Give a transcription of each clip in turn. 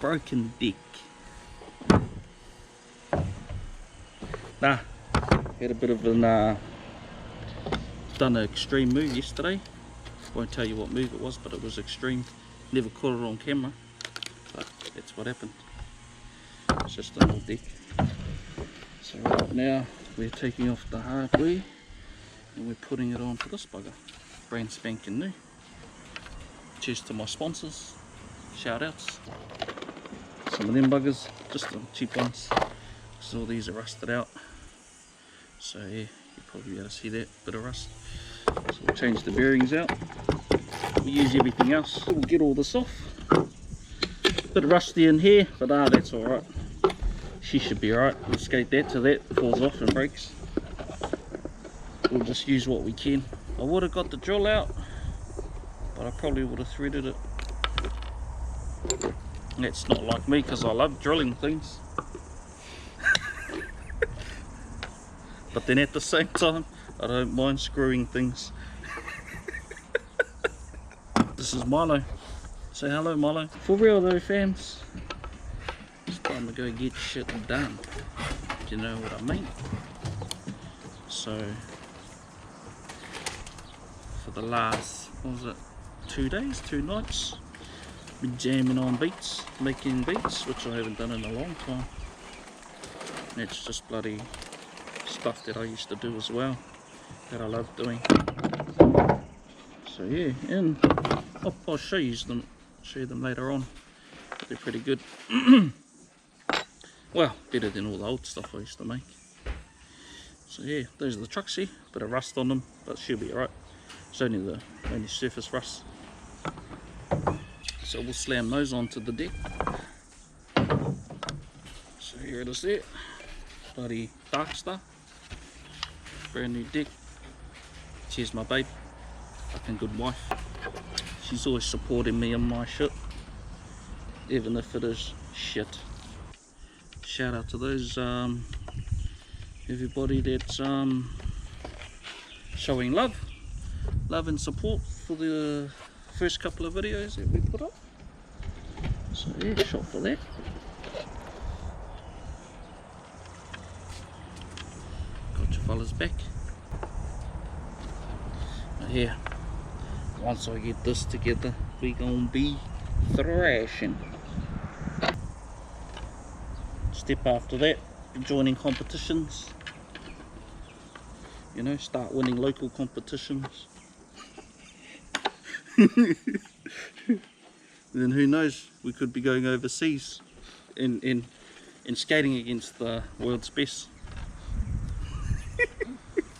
broken deck. Nah, had a bit of an done an extreme move yesterday. Won't tell you what move it was, but it was extreme. Never caught it on camera, but that's what happened. It's just an old deck. So right now we're taking off the hardware and we're putting it onto this bugger, brand spanking new. Cheers to my sponsors, shout outs. Some of them buggers, just the cheap ones, because all these are rusted out. So yeah, you'll probably be able to see that bit of rust. So we'll change the bearings out. We'll use everything else. We'll get all this off. Bit rusty in here, but that's alright. She should be alright. We'll skate that till that falls off and breaks. We'll just use what we can. I would have got the drill out, but I probably would have threaded it. That's not like me, because I love drilling things. But then at the same time, I don't mind screwing things. This is Milo. Say hello, Milo. For real though, fams. It's time to go get shit done. Do you know what I mean? So, for the last, what was it, 2 days, 2 nights, been jamming on beats, making beats, which I haven't done in a long time. And it's just bloody stuff that I used to do as well, that I love doing. So yeah, and I'll show you them later on. But they're pretty good. Well, better than all the old stuff I used to make. So yeah, those are the trucks here. Bit of rust on them, but she'll be alright. It's only the surface rust. So we'll slam those onto the deck. So here it is there. Bloody Dark Star. Brand new deck. Cheers my babe. Fucking good wife. She's always supporting me on my shit, even if it is shit. Shout out to those everybody that's showing love and support for the first couple of videos that we put up. So yeah, shot for that. Got your fellas back. Now here, once I get this together, we gonna be thrashing. Step after that, joining competitions. You know, start winning local competitions. Then who knows, we could be going overseas and skating against the world's best.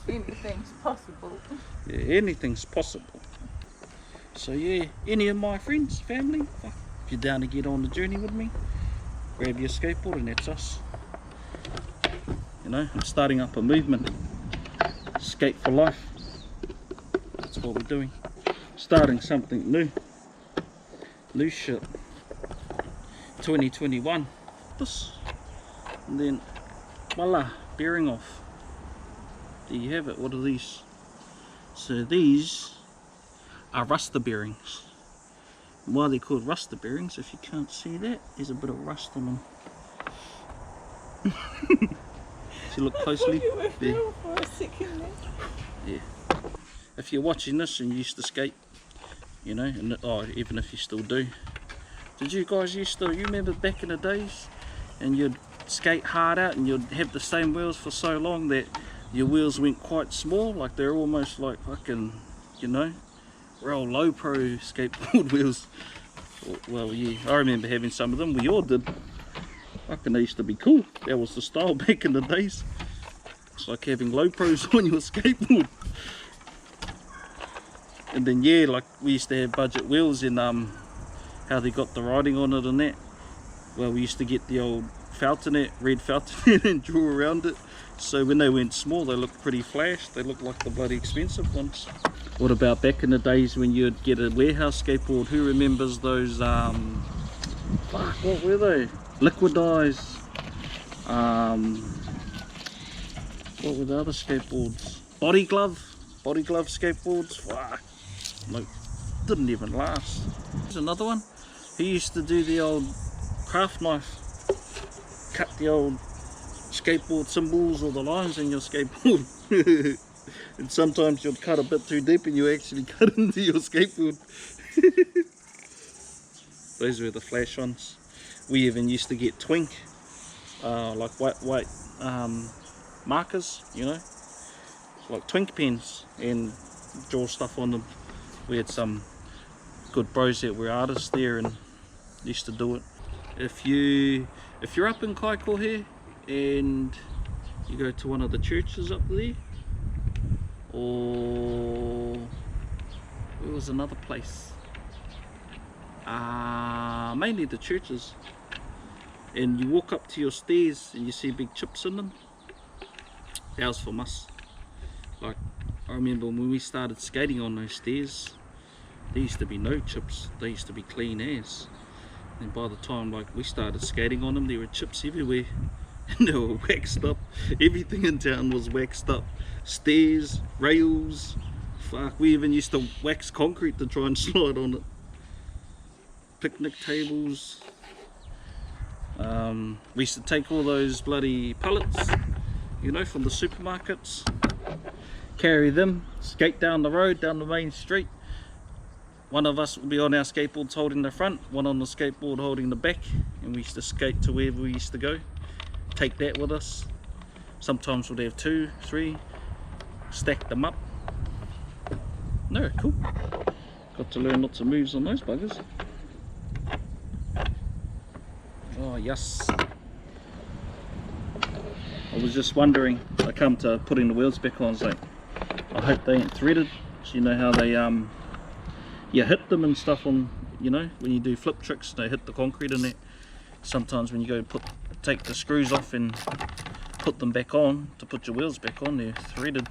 Anything's possible. Yeah, anything's possible. So yeah, any of my friends, family, if you're down to get on the journey with me, grab your skateboard and that's us. You know, I'm starting up a movement. Skate for life. That's what we're doing. Starting something new. New shit. 2021. This. And then, voila, bearing off. There you have it. What are these? So these are ruster bearings. Why they're called ruster bearings, if you can't see that, there's a bit of rust on them. If you look closely, there. For a second there. Yeah. If you're watching this and you used to skate, you know, and even if you still do, did you guys you remember back in the days, and you'd skate hard out and you'd have the same wheels for so long that your wheels went quite small, like they're almost like fucking, you know, real low pro skateboard wheels. Well yeah, I remember having some of them. We all did. Fucking they used to be cool. That was the style back in the days. It's like having low pros on your skateboard. And then yeah, like we used to have budget wheels, and how they got the writing on it and that. Well, we used to get the old Feltonet, red Feltonet, and draw around it. So when they went small, they looked pretty flash. They looked like the bloody expensive ones. What about back in the days when you'd get a warehouse skateboard? Who remembers those, fuck, what were they? Liquidized, what were the other skateboards? Body glove skateboards. Fuck, no, didn't even last. There's another one. He used to do the old craft knife, cut the old skateboard symbols or the lines in your skateboard. And sometimes you'll cut a bit too deep and you actually cut into your skateboard. Those were the flash ones. We even used to get twink, like white markers, you know, like twink pens, and draw stuff on them. We had some good bros that were artists there and used to do it. If you're up in Kaikohe and you go to one of the churches up there, or where was another place? Mainly the churches, and you walk up to your stairs and you see big chips in them. That was from us. Like, I remember when we started skating on those stairs, there used to be no chips. They used to be clean as. And by the time like we started skating on them, there were chips everywhere. And they were waxed up. Everything in town was waxed up. Stairs, rails, fuck, we even used to wax concrete to try and slide on it. Picnic tables. We used to take all those bloody pallets, you know, from the supermarkets, carry them, skate down the road, down the main street. One of us would be on our skateboards holding the front, one on the skateboard holding the back, and we used to skate to wherever we used to go. Take that with us. Sometimes we'd have 2, 3, stack them up. No, cool. Got to learn lots of moves on those buggers. Oh yes. I was just wondering, I come to putting the wheels back on, I was like, I hope they ain't threaded. So you know how they you hit them and stuff on, you know, when you do flip tricks, they hit the concrete in it. Sometimes when you go take the screws off and put them back on to put your wheels back on, they're threaded,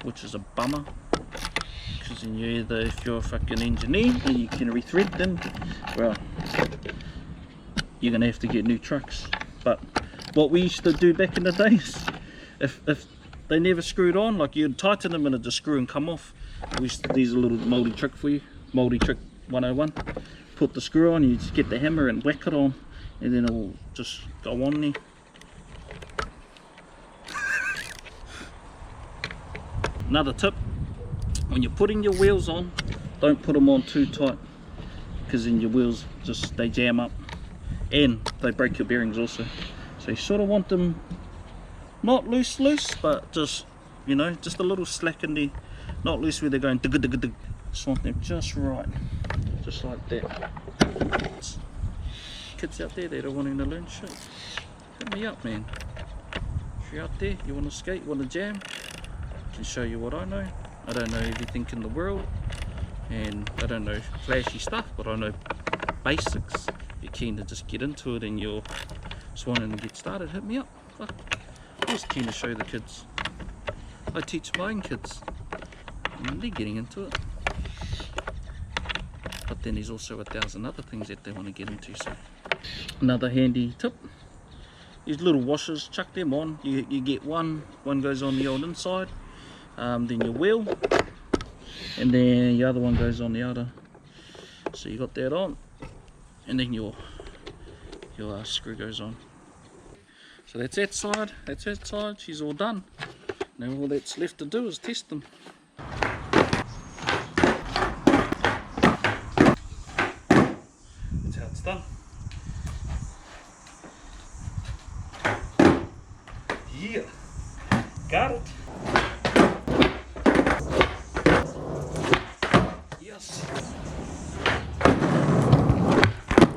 which is a bummer. Because then you either, if you're a fucking engineer and you can rethread them, well, you're gonna have to get new trucks. But what we used to do back in the days, if they never screwed on, like you'd tighten them and it'd just screw and come off. These are a little mouldy trick for you, mouldy trick 101. Put the screw on, you just get the hammer and whack it on, and then it'll just go on there. Another tip, when you're putting your wheels on, don't put them on too tight, because then your wheels they jam up and they break your bearings also. So you sort of want them not loose, but just, you know, just a little slack in there. Not loose where they're going dig dig dig. Just want them just right, just like that. Kids out there that are wanting to learn shit, hit me up, man. If you're out there, you want to skate, you want to jam, I can show you what I know. I don't know everything in the world, and I don't know flashy stuff, but I know basics. You're keen to just get into it and you're just wanting to get started, hit me up. Fuck. I'm just keen to show the kids. I teach my own kids, and they're getting into it. But then there's also 1,000 other things that they want to get into. So another handy tip, these little washers, chuck them on. You get one goes on the old inside, then your wheel, and then the other one goes on the outer. So you got that on, and then your screw goes on. So that's that side, that's that side. She's all done. Now all that's left to do is test them. That's how it's done. Yeah, got it. Yes.